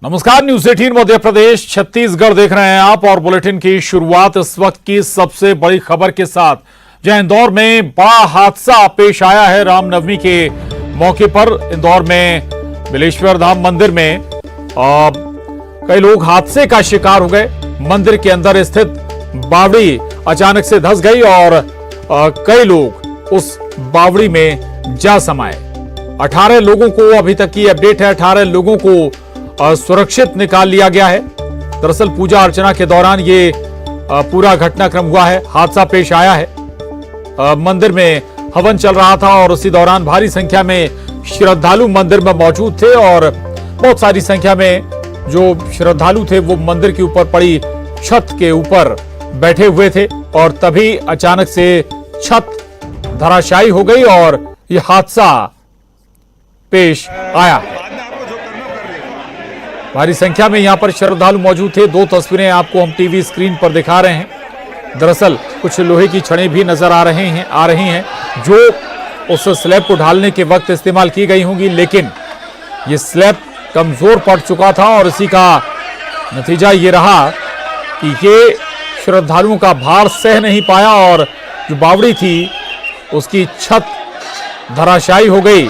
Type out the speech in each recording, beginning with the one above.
नमस्कार, न्यूज 18 मध्य प्रदेश छत्तीसगढ़ देख रहे हैं आप और बुलेटिन की शुरुआत इस वक्त की सबसे बड़ी खबर के साथ, जहां इंदौर में बड़ा हादसा पेश आया है। रामनवमी के मौके पर इंदौर में बिलेश्वर धाम मंदिर में कई लोग हादसे का शिकार हो गए। मंदिर के अंदर स्थित बावड़ी अचानक से धंस गई और कई लोग उस बावड़ी में जा समाये। 18 लोगों को अभी तक की अपडेट है, 18 लोगों को सुरक्षित निकाल लिया गया है। दरअसल पूजा अर्चना के दौरान ये पूरा घटनाक्रम हुआ है, हादसा पेश आया है। मंदिर में हवन चल रहा था और उसी दौरान भारी संख्या में श्रद्धालु मंदिर में मौजूद थे और बहुत सारी संख्या में जो श्रद्धालु थे वो मंदिर के ऊपर पड़ी छत के ऊपर बैठे हुए थे और तभी अचानक से छत धराशायी हो गई और यह हादसा पेश आया। भारी संख्या में यहां पर श्रद्धालु मौजूद थे। दो तस्वीरें आपको हम टीवी स्क्रीन पर दिखा रहे हैं। दरअसल कुछ लोहे की छड़ें भी नजर आ रही हैं जो उस स्लैब को ढालने के वक्त इस्तेमाल की गई होंगी, लेकिन ये स्लैब कमजोर पड़ चुका था और इसी का नतीजा ये रहा कि ये श्रद्धालुओं का भार सह नहीं पाया और जो बावड़ी थी उसकी छत धराशायी हो गई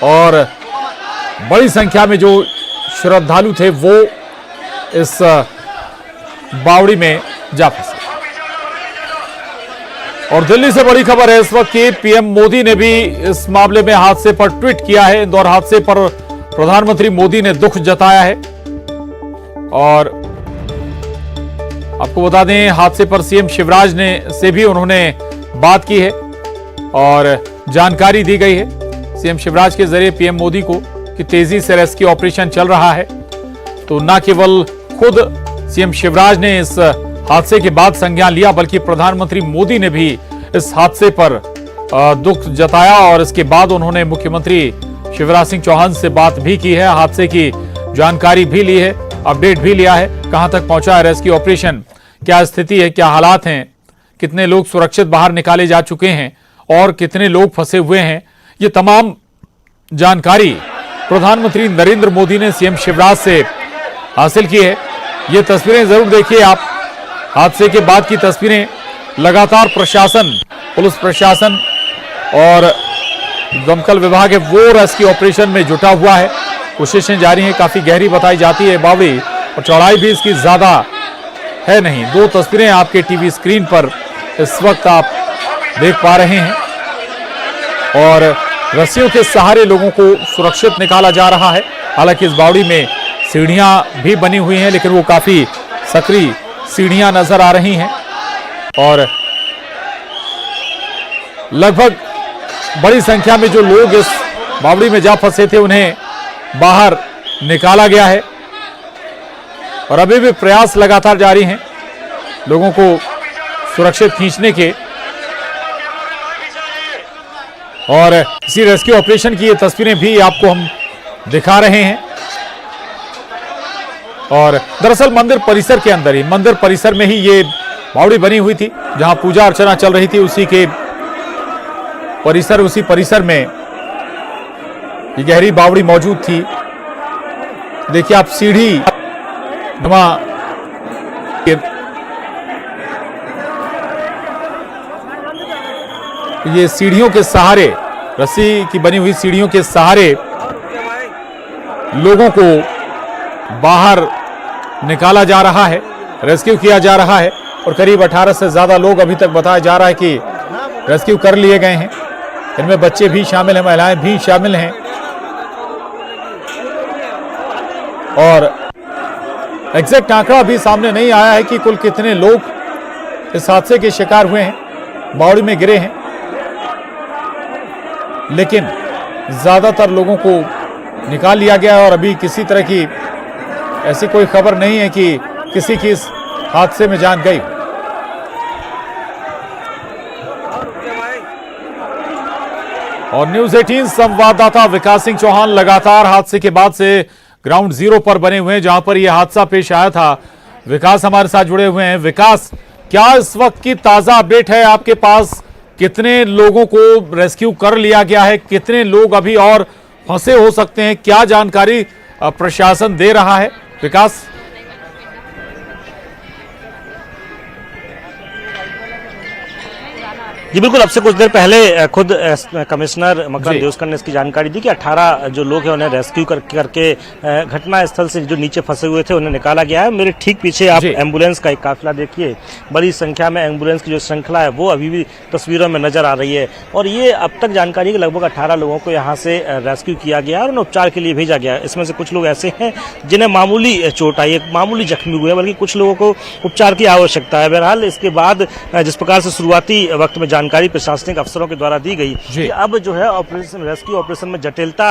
और बड़ी संख्या में जो श्रद्धालु थे वो इस बावड़ी में जा फंसे। और दिल्ली से बड़ी खबर है इस वक्त की, पीएम मोदी ने भी इस मामले में हादसे पर ट्वीट किया है। इंदौर हादसे पर प्रधानमंत्री मोदी ने दुख जताया है और आपको बता दें हादसे पर सीएम शिवराज ने से भी उन्होंने बात की है और जानकारी दी गई है सीएम शिवराज के जरिए पीएम मोदी को कि तेजी से रेस्क्यू ऑपरेशन चल रहा है। तो न केवल खुद सीएम शिवराज ने इस हादसे के बाद संज्ञान लिया, बल्कि प्रधानमंत्री मोदी ने भी इस हादसे पर दुख जताया और इसके बाद उन्होंने मुख्यमंत्री शिवराज सिंह चौहान से बात भी की है, हादसे की जानकारी भी ली है, अपडेट भी लिया है, कहां तक पहुंचा है रेस्क्यू ऑपरेशन, क्या स्थिति है, क्या हालात हैं, कितने लोग सुरक्षित बाहर निकाले जा चुके हैं और कितने लोग फंसे हुए हैं। ये तमाम जानकारी प्रधानमंत्री नरेंद्र मोदी ने सीएम शिवराज से हासिल की है। ये तस्वीरें जरूर देखिए आप, हादसे के बाद की तस्वीरें। लगातार प्रशासन, पुलिस प्रशासन और दमकल विभाग है वो रेस्क्यू ऑपरेशन में जुटा हुआ है। कोशिशें जारी हैं, काफी गहरी बताई जाती है बावड़ी और चौड़ाई भी इसकी ज्यादा है नहीं। दो तस्वीरें आपके टीवी स्क्रीन पर इस वक्त आप देख पा रहे हैं और रस्सियों के सहारे लोगों को सुरक्षित निकाला जा रहा है। हालांकि इस बावड़ी में सीढ़ियां भी बनी हुई हैं, लेकिन वो काफी सक्रिय सीढ़ियां नजर आ रही हैं और लगभग बड़ी संख्या में जो लोग इस बावड़ी में जा फंसे थे उन्हें बाहर निकाला गया है और अभी भी प्रयास लगातार जारी हैं लोगों को सुरक्षित खींचने के। और इसी रेस्क्यू ऑपरेशन की ये तस्वीरें भी आपको हम दिखा रहे हैं और दरअसल मंदिर परिसर के अंदर ही, मंदिर परिसर में ही ये बावड़ी बनी हुई थी जहां पूजा अर्चना चल रही थी। उसी के परिसर, उसी परिसर में ये गहरी बावड़ी मौजूद थी। देखिए आप सीढ़ी नुमा ये सीढ़ियों के सहारे, रस्सी की बनी हुई सीढ़ियों के सहारे लोगों को बाहर निकाला जा रहा है, रेस्क्यू किया जा रहा है और करीब 18 से ज्यादा लोग अभी तक बताया जा रहा है कि रेस्क्यू कर लिए गए हैं। इनमें बच्चे भी शामिल हैं, महिलाएं भी शामिल हैं और एग्जैक्ट आंकड़ा भी सामने नहीं आया है कि कुल कितने लोग इस हादसे के शिकार हुए हैं, बावड़ी में गिरे हैं, लेकिन ज्यादातर लोगों को निकाल लिया गया और अभी किसी तरह की ऐसी कोई खबर नहीं है कि किसी की इस हादसे में जान गई। और न्यूज 18 संवाददाता विकास सिंह चौहान लगातार हादसे के बाद से ग्राउंड जीरो पर बने हुए हैं जहां पर यह हादसा पेश आया था। विकास हमारे साथ जुड़े हुए हैं। विकास, क्या इस वक्त की ताजा अपडेट है आपके पास? कितने लोगों को रेस्क्यू कर लिया गया है, कितने लोग अभी और फंसे हो सकते हैं, क्या जानकारी प्रशासन दे रहा है। विकास, जी बिल्कुल, अब से कुछ देर पहले खुद कमिश्नर मकरंद देउस्कर ने इसकी जानकारी दी कि 18 जो लोग हैं उन्हें रेस्क्यू करके घटना स्थल से जो नीचे फंसे हुए थे उन्हें निकाला गया है। मेरे ठीक पीछे आप एम्बुलेंस का एक काफिला देखिए, बड़ी संख्या में एम्बुलेंस की जो श्रृंखला है वो अभी भी तस्वीरों में नजर आ रही है। और ये अब तक जानकारी है कि लगभग 18 लोगों को यहाँ से रेस्क्यू किया गया और उन्हें उपचार के लिए भेजा गया। इसमें से कुछ लोग ऐसे हैं जिन्हें मामूली चोट आई है, मामूली जख्मी हुए, बल्कि कुछ लोगों को उपचार की आवश्यकता है। बहरहाल इसके बाद जिस प्रकार से शुरुआती वक्त में जानकारी प्रशासनिक अफसरों के द्वारा दी गई कि अब जो है ऑपरेशन रेस्क्यू ऑपरेशन में जटिलता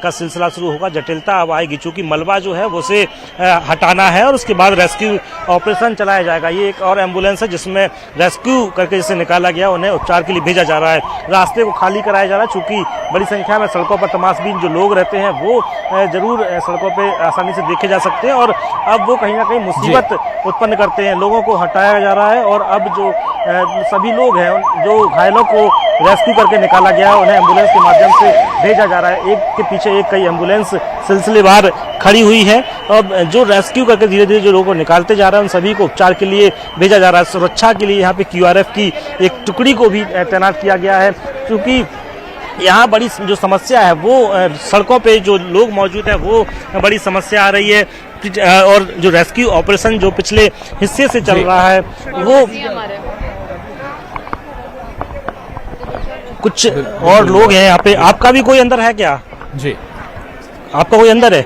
का सिलसिला शुरू होगा। जटिलता अब आएगी चूंकि मलबा जो है वो से हटाना है और उसके बाद रेस्क्यू ऑपरेशन चलाया जाएगा। ये एक और एम्बुलेंस है जिसमें रेस्क्यू करके जिसे निकाला गया उन्हें उपचार के लिए भेजा जा रहा है। रास्ते को खाली कराया जा रहा है चूंकि बड़ी संख्या में सड़कों पर तमाशबीन जो लोग रहते हैं वो जरूर सड़कों पर आसानी से देखे जा सकते हैं और अब वो कहीं ना कहीं मुसीबत उत्पन्न करते हैं। लोगों को हटाया जा रहा है और अब जो सभी लोग हैं जो घायलों को रेस्क्यू करके निकाला गया है उन्हें एम्बुलेंस के माध्यम से भेजा जा रहा है। एक के पीछे एक कई एम्बुलेंस सिलसिलेवार खड़ी हुई है और जो रेस्क्यू करके धीरे धीरे जो लोगों को निकालते जा रहे हैं उन सभी को उपचार के लिए भेजा जा रहा है। सुरक्षा के लिए यहाँ पे QRF की एक टुकड़ी को भी तैनात किया गया है क्योंकि यहाँ बड़ी जो समस्या है वो सड़कों पे जो लोग मौजूद हैं वो बड़ी समस्या आ रही है। और जो रेस्क्यू ऑपरेशन जो पिछले हिस्से से चल रहा है वो कुछ और लोग हैं यहाँ पे। आपका भी कोई अंदर है क्या? जी, आपका कोई अंदर है?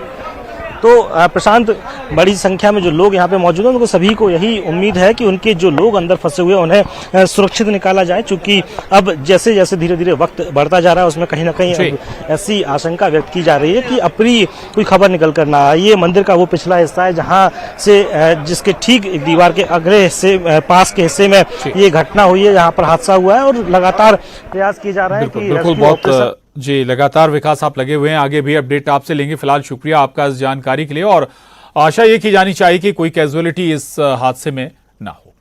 तो प्रशांत, बड़ी संख्या में जो लोग यहाँ पे मौजूद हैं उनको सभी को यही उम्मीद है कि उनके जो लोग अंदर फंसे हुए उन्हें सुरक्षित निकाला जाए क्योंकि अब जैसे जैसे धीरे धीरे वक्त बढ़ता जा रहा है उसमें कहीं ना कहीं ऐसी आशंका व्यक्त की जा रही है कि अप्रिय कोई खबर निकल कर ना आए। ये मंदिर का वो पिछला हिस्सा है जहाँ से जिसके ठीक दीवार के अगले हिस्से पास के हिस्से में ये घटना हुई है, यहाँ पर हादसा हुआ है और लगातार प्रयास किए जा रहे हैं कि जी लगातार विकास आप लगे हुए हैं, आगे भी अपडेट आपसे लेंगे। फिलहाल शुक्रिया आपका इस जानकारी के लिए और आशा ये की जानी चाहिए कि कोई कैजुअलिटी इस हादसे में ना हो।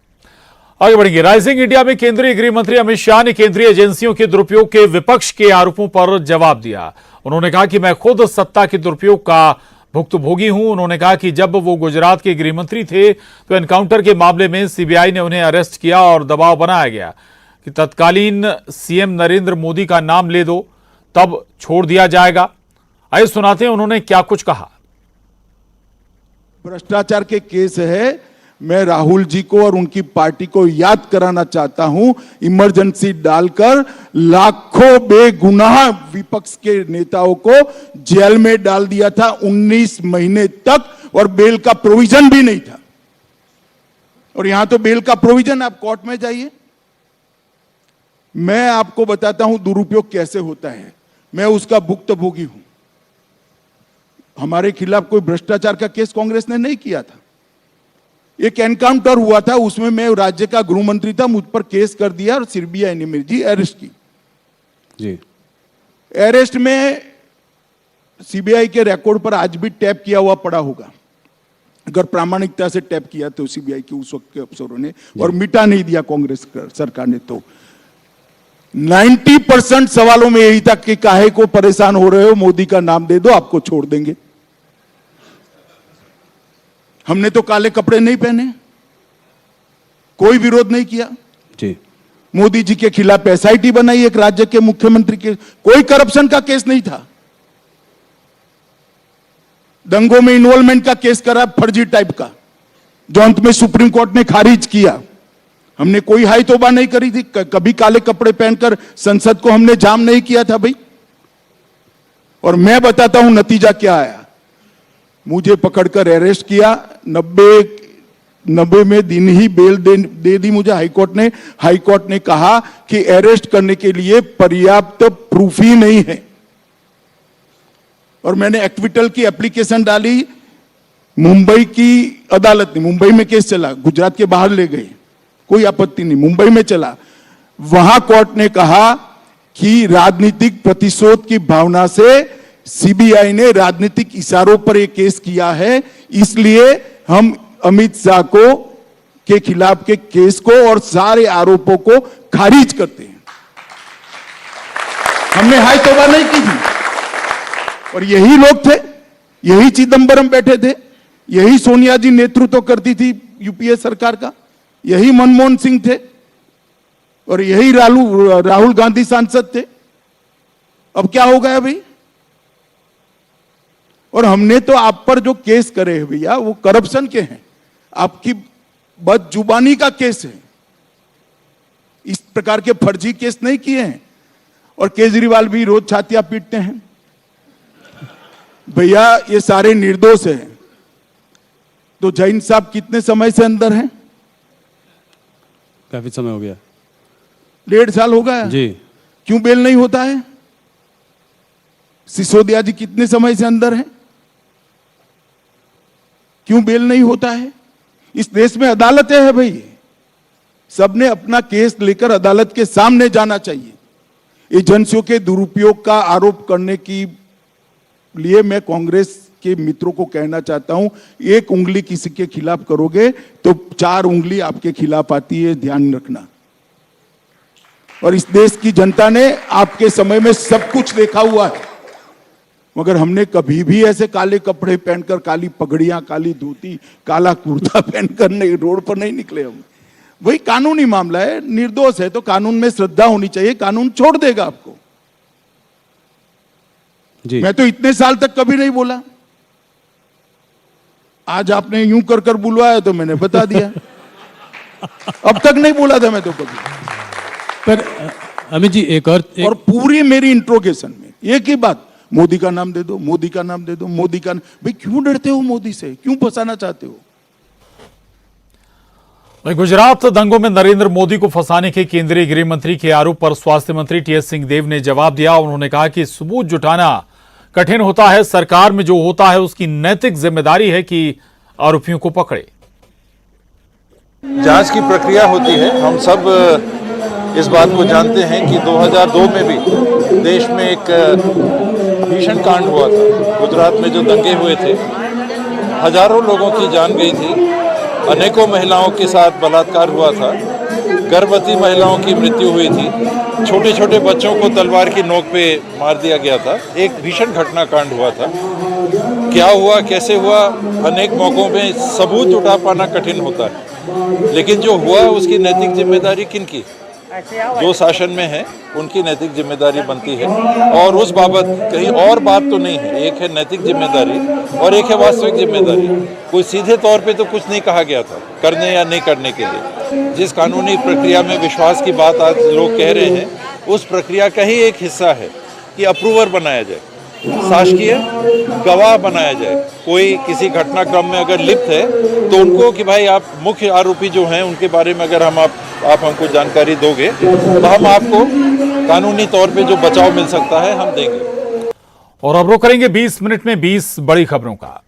आगे बढ़ेंगे। राइजिंग इंडिया में केंद्रीय गृह मंत्री अमित शाह ने केंद्रीय एजेंसियों के दुरुपयोग के विपक्ष के आरोपों पर जवाब दिया। उन्होंने कहा कि मैं खुद सत्ता के दुरुपयोग का भुक्तभोगी हूं। उन्होंने कहा कि जब वो गुजरात के गृह मंत्री थे तो एनकाउंटर के मामले में सीबीआई ने उन्हें अरेस्ट किया और दबाव बनाया गया कि तत्कालीन सीएम नरेंद्र मोदी का नाम ले दो तब छोड़ दिया जाएगा। आइए सुनाते हैं उन्होंने क्या कुछ कहा। भ्रष्टाचार के केस है, मैं राहुल जी को और उनकी पार्टी को याद कराना चाहता हूं, इमरजेंसी डालकर लाखों बेगुनाह विपक्ष के नेताओं को जेल में डाल दिया था 19 महीने तक और बेल का प्रोविजन भी नहीं था। और यहां तो बेल का प्रोविजन, आप कोर्ट में जाइए। मैं आपको बताता हूं दुरुपयोग कैसे होता है, मैं उसका भुक्तभोगी हूं। हमारे खिलाफ कोई भ्रष्टाचार का केस कांग्रेस ने नहीं किया था। एक एनकाउंटर हुआ था, उसमें मैं राज्य का गृह मंत्री था, मुझ पर केस कर दिया और सीबीआई ने मेरी अरेस्ट की। जी, अरेस्ट में सीबीआई के रिकॉर्ड पर आज भी टैप किया हुआ पड़ा होगा। अगर प्रामाणिकता से टैप किया तो सीबीआई के उस वक्त के अफसरों ने, और मिटा नहीं दिया कांग्रेस सरकार ने। तो 90% सवालों में यही था कि काहे को परेशान हो रहे हो, मोदी का नाम दे दो आपको छोड़ देंगे। हमने तो काले कपड़े नहीं पहने, कोई विरोध नहीं किया जी। मोदी जी के खिलाफ एसआईटी बनाई एक राज्य के मुख्यमंत्री के, कोई करप्शन का केस नहीं था। दंगों में इन्वॉल्वमेंट का केस करा फर्जी टाइप का, जो अंत में सुप्रीम कोर्ट ने खारिज किया। हमने कोई हाई तौबा नहीं करी थी, कभी काले कपड़े पहनकर संसद को हमने जाम नहीं किया था भाई। और मैं बताता हूं नतीजा क्या आया। मुझे पकड़कर अरेस्ट किया, 90 में दिन ही बेल दे दी मुझे हाईकोर्ट ने। हाईकोर्ट ने कहा कि अरेस्ट करने के लिए पर्याप्त प्रूफ ही नहीं है। और मैंने एक्विटल की एप्लीकेशन डाली, मुंबई की अदालत ने, मुंबई में केस चला, गुजरात के बाहर ले गए, कोई आपत्ति नहीं, मुंबई में चला। वहां कोर्ट ने कहा कि राजनीतिक प्रतिशोध की भावना से सीबीआई ने राजनीतिक इशारों पर यह केस किया है, इसलिए हम अमित शाह को के खिलाफ के केस को और सारे आरोपों को खारिज करते हैं। हमने हाई तौबा नहीं की थी। और यही लोग थे यही चिदंबरम बैठे थे, यही सोनिया जी नेतृत्व करती थी यूपीए सरकार का, यही मनमोहन सिंह थे और यही राहुल गांधी सांसद थे। अब क्या हो गया भाई? और हमने तो आप पर जो केस करे हैं भैया वो करप्शन के हैं, आपकी बदजुबानी का केस है, इस प्रकार के फर्जी केस नहीं किए हैं। और केजरीवाल भी रोज छातियां पीटते हैं। भैया ये सारे निर्दोष हैं। तो जैन साहब कितने समय से अंदर हैं? काफी समय हो गया, 1.5 साल हो गया जी। क्यों बेल नहीं होता है? सिसोदिया जी कितने समय से अंदर हैं? क्यों बेल नहीं होता है? इस देश में अदालतें हैं भाई, सबने अपना केस लेकर अदालत के सामने जाना चाहिए। एजेंसियों के दुरुपयोग का आरोप करने की लिए मैं कांग्रेस के मित्रों को कहना चाहता हूं, एक उंगली किसी के खिलाफ करोगे तो 4 उंगली आपके खिलाफ आती है, ध्यान रखना। और इस देश की जनता ने आपके समय में सब कुछ देखा हुआ है, मगर हमने कभी भी ऐसे काले कपड़े पहनकर, काली पगड़ियां, काली धोती, काला कुर्ता पहनकर नहीं, रोड पर नहीं निकले हम। वही कानूनी मामला है, निर्दोष है तो कानून में श्रद्धा होनी चाहिए, कानून छोड़ देगा आपको जी। मैं तो इतने साल तक कभी नहीं बोला, आज आपने यूं कर कर बुलवाया तो मैंने बता दिया। अब तक नहीं बोला था मैं तो कभी। पर अमित जी एक और और पूरी मेरी इंट्रोगेशन में एक ही बात, मोदी का नाम दे दो, मोदी का नाम दे दो, मोदी का भाई क्यों डरते हो मोदी से, क्यों फंसाना चाहते हो? गुजरात दंगों में नरेंद्र मोदी को फंसाने के केंद्रीय गृह मंत्री के आरोप पर स्वास्थ्य मंत्री टीएस सिंहदेव ने जवाब दिया। उन्होंने कहा कि सबूत जुटाना कठिन होता है, सरकार में जो होता है उसकी नैतिक जिम्मेदारी है कि आरोपियों को पकड़े। जांच की प्रक्रिया होती है, हम सब इस बात को जानते हैं कि 2002 में भी देश में एक भीषण कांड हुआ था। गुजरात में जो दंगे हुए थे, हजारों लोगों की जान गई थी, अनेकों महिलाओं के साथ बलात्कार हुआ था, गर्भवती महिलाओं की मृत्यु हुई थी, छोटे छोटे बच्चों को तलवार की नोक पे मार दिया गया था। एक भीषण घटना कांड हुआ था। क्या हुआ, कैसे हुआ, अनेक मौकों में सबूत जुटा पाना कठिन होता है, लेकिन जो हुआ उसकी नैतिक जिम्मेदारी किनकी? जो शासन में है उनकी नैतिक जिम्मेदारी बनती है। और उस बाबत कहीं और बात तो नहीं है, एक है नैतिक जिम्मेदारी और एक है वास्तविक जिम्मेदारी। कोई सीधे तौर पे तो कुछ नहीं कहा गया था करने या नहीं करने के लिए। जिस कानूनी प्रक्रिया में विश्वास की बात आज लोग कह रहे हैं, उस प्रक्रिया का ही एक हिस्सा है कि अप्रूवर बनाया जाए, शासकीय गवाह बनाया जाए। कोई किसी घटनाक्रम में अगर लिप्त है तो उनको कि भाई आप मुख्य आरोपी जो हैं उनके बारे में अगर आप हमको जानकारी दोगे तो हम आपको कानूनी तौर पे जो बचाव मिल सकता है हम देंगे। और अब रुक करेंगे 20 मिनट में 20 बड़ी खबरों का।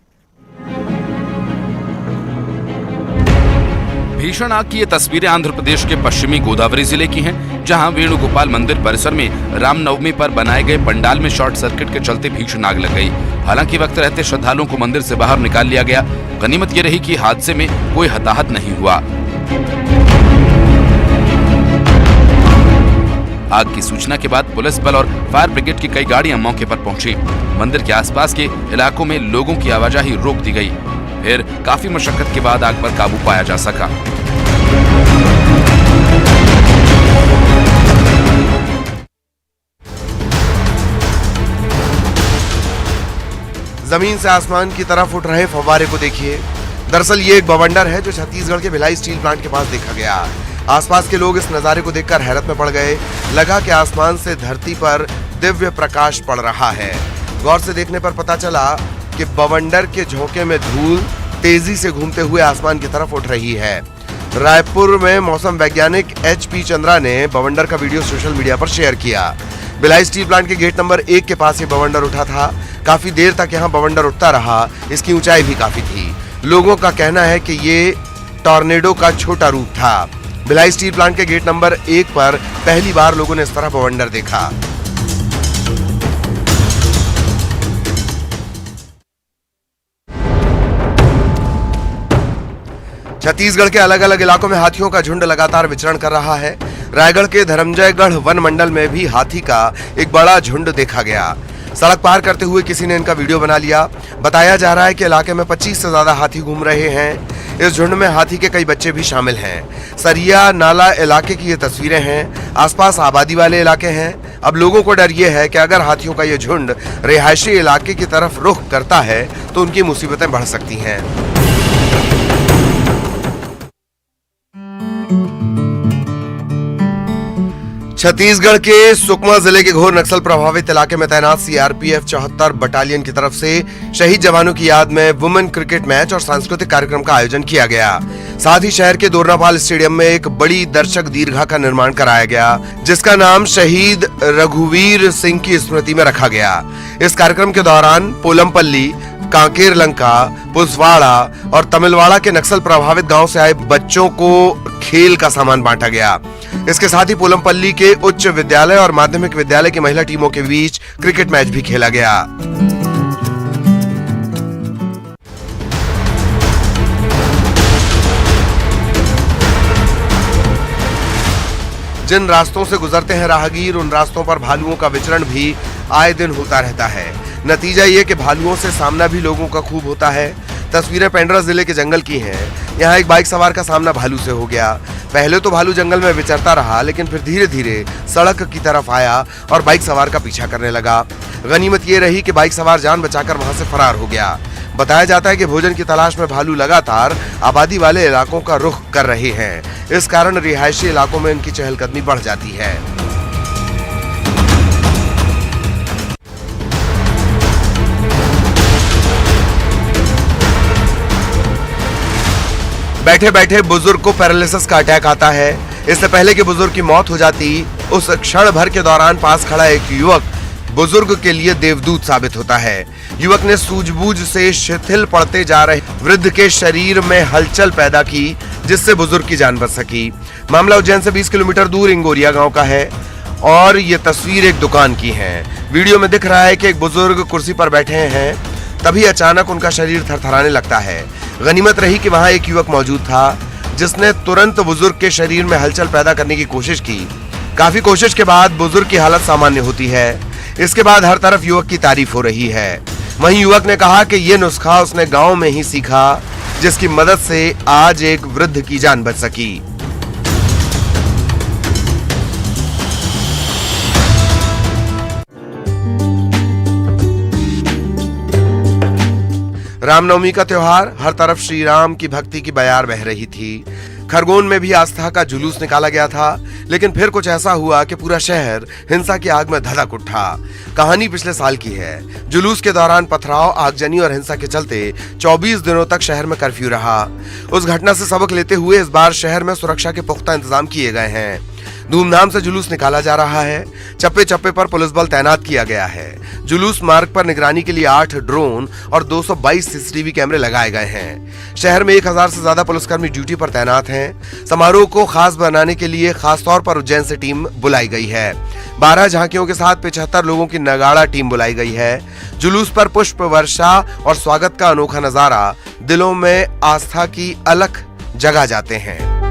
भीषण आग की ये तस्वीरें आंध्र प्रदेश के पश्चिमी गोदावरी जिले की हैं, जहां वेणुगोपाल मंदिर परिसर में रामनवमी पर बनाए गए पंडाल में शॉर्ट सर्किट के चलते भीषण आग लग गई। हालांकि वक्त रहते श्रद्धालुओं को मंदिर से बाहर निकाल लिया गया। गनीमत ये रही कि हादसे में कोई हताहत नहीं हुआ। आग की सूचना के बाद पुलिस बल और फायर ब्रिगेड की कई गाड़ियां मौके पर पहुंची। मंदिर के आसपास के इलाकों में लोगों की आवाजाही रोक दी गई। फिर काफी मशक्कत के बाद आग पर काबू पाया जा सका। जमीन से आसमान की तरफ उठ रहे फव्वारे को देखिए। दरअसल ये एक बवंडर है जो छत्तीसगढ़ के भिलाई स्टील प्लांट के पास देखा गया। आसपास के लोग इस नजारे को देखकर हैरत में पड़ गए। लगा कि आसमान से धरती पर दिव्य प्रकाश पड़ रहा है। गौर से देखने पर पता चला कि बवंडर के झोंके में धूल तेजी से घूमते हुए आसमान की तरफ उठ रही है। रायपुर में मौसम वैज्ञानिक HP चंद्रा ने बवंडर का वीडियो सोशल मीडिया पर शेयर किया। भिलाई स्टील प्लांट के गेट नंबर 1 के पास ये बवंडर उठा था। काफी देर तक यहाँ बवंडर उठता रहा। इसकी ऊंचाई भी काफी थी। लोगों का कहना है कि ये टॉर्नेडो का छोटा रूप था। भिलाई स्टील प्लांट के गेट नंबर 1 पर पहली बार लोगों ने इस तरह बवंडर देखा। छत्तीसगढ़ के अलग अलग इलाकों में हाथियों का झुंड लगातार विचरण कर रहा है। रायगढ़ के धर्मजयगढ़ वन मंडल में भी हाथी का एक बड़ा झुंड देखा गया। सड़क पार करते हुए किसी ने इनका वीडियो बना लिया। बताया जा रहा है कि इलाके में 25 से ज्यादा हाथी घूम रहे हैं। इस झुंड में हाथी के कई बच्चे भी शामिल हैं। सरिया नाला इलाके की ये तस्वीरें हैं। आसपास आबादी वाले इलाके हैं। अब लोगों को डर ये है कि अगर हाथियों का ये झुंड रिहायशी इलाके की तरफ रुख करता है तो उनकी मुसीबतें बढ़ सकती हैं। छत्तीसगढ़ के सुकमा जिले के घोर नक्सल प्रभावित इलाके में तैनात सीआरपीएफ 74 बटालियन की तरफ से शहीद जवानों की याद में वुमेन क्रिकेट मैच और सांस्कृतिक कार्यक्रम का आयोजन किया गया। साथ ही शहर के दोरनापाल स्टेडियम में एक बड़ी दर्शक दीर्घा का निर्माण कराया गया, जिसका नाम शहीद रघुवीर सिंह की स्मृति में रखा गया। इस कार्यक्रम के दौरान पोलमपल्ली, कांकेर लंका, पुसवाड़ा और तमिलवाड़ा के नक्सल प्रभावित गांव से आए बच्चों को खेल का सामान बांटा गया। इसके साथ ही पोलमपल्ली के उच्च विद्यालय और माध्यमिक विद्यालय की महिला टीमों के बीच क्रिकेट मैच भी खेला गया। जिन रास्तों से गुजरते हैं राहगीर, उन रास्तों पर भालुओं का विचरण भी आए दिन होता रहता है। नतीजा ये कि भालुओं से सामना भी लोगों का खूब होता है। तस्वीरें पेंड्रा जिले के जंगल की हैं। यहाँ एक बाइक सवार का सामना भालू से हो गया। पहले तो भालू जंगल में विचरता रहा, लेकिन फिर धीरे धीरे सड़क की तरफ आया और बाइक सवार का पीछा करने लगा। गनीमत ये रही कि बाइक सवार जान बचाकर वहां से फरार हो गया। बताया जाता है कि भोजन की तलाश में भालू लगातार आबादी वाले इलाकों का रुख कर रहे हैं। इस कारण रिहायशी इलाकों में इनकी चहलकदमी बढ़ जाती है। बैठे बैठे बुजुर्ग को पैरालिसिस का अटैक आता है। इससे पहले कि बुजुर्ग की मौत हो जाती, उस क्षण भर के दौरान पास खड़ा एक युवक बुजुर्ग के लिए देवदूत साबित होता है। युवक ने सूझबूझ से शिथिल पड़ते जा रहे वृद्ध के शरीर में हलचल पैदा की, जिससे बुजुर्ग की जान बच सकी। मामला उज्जैन से 20 किलोमीटर दूर इंगोरिया गांव का है और ये तस्वीर एक दुकान की है। वीडियो में दिख रहा है कि एक बुजुर्ग कुर्सी पर बैठे हैं, तभी अचानक उनका शरीर थरथराने लगता है। गनीमत रही कि वहां एक युवक मौजूद था, जिसने तुरंत बुजुर्ग के शरीर में हलचल पैदा करने की कोशिश की। काफी कोशिश के बाद बुजुर्ग की हालत सामान्य होती है। इसके बाद हर तरफ युवक की तारीफ हो रही है। वहीं युवक ने कहा कि ये नुस्खा उसने गांव में ही सीखा, जिसकी मदद से आज एक वृद्ध की जान बच सकी। रामनवमी का त्योहार, हर तरफ श्री राम की भक्ति की बयार बह रही थी। खरगोन में भी आस्था का जुलूस निकाला गया था, लेकिन फिर कुछ ऐसा हुआ कि पूरा शहर हिंसा की आग में धधक उठा। कहानी पिछले साल की है। जुलूस के दौरान पथराव, आगजनी और हिंसा के चलते 24 दिनों तक शहर में कर्फ्यू रहा। उस घटना से सबक लेते हुए इस बार शहर में सुरक्षा के पुख्ता इंतजाम किए गए हैं। धूमधाम से जुलूस निकाला जा रहा है। चप्पे चप्पे पर पुलिस बल तैनात किया गया है। जुलूस मार्ग पर निगरानी के लिए 8 ड्रोन और 222 सीसीटीवी कैमरे लगाए गए हैं। शहर में 1000 से ज्यादा पुलिसकर्मी ड्यूटी पर तैनात हैं। समारोह को खास बनाने के लिए खासतौर पर उज्जैन से टीम बुलाई गई है। 12 झांकियों के साथ 75 लोगों की नगाड़ा टीम बुलाई गई है। जुलूस पर पुष्प वर्षा और स्वागत का अनोखा नजारा दिलों में आस्था की अलख जगा जाते हैं।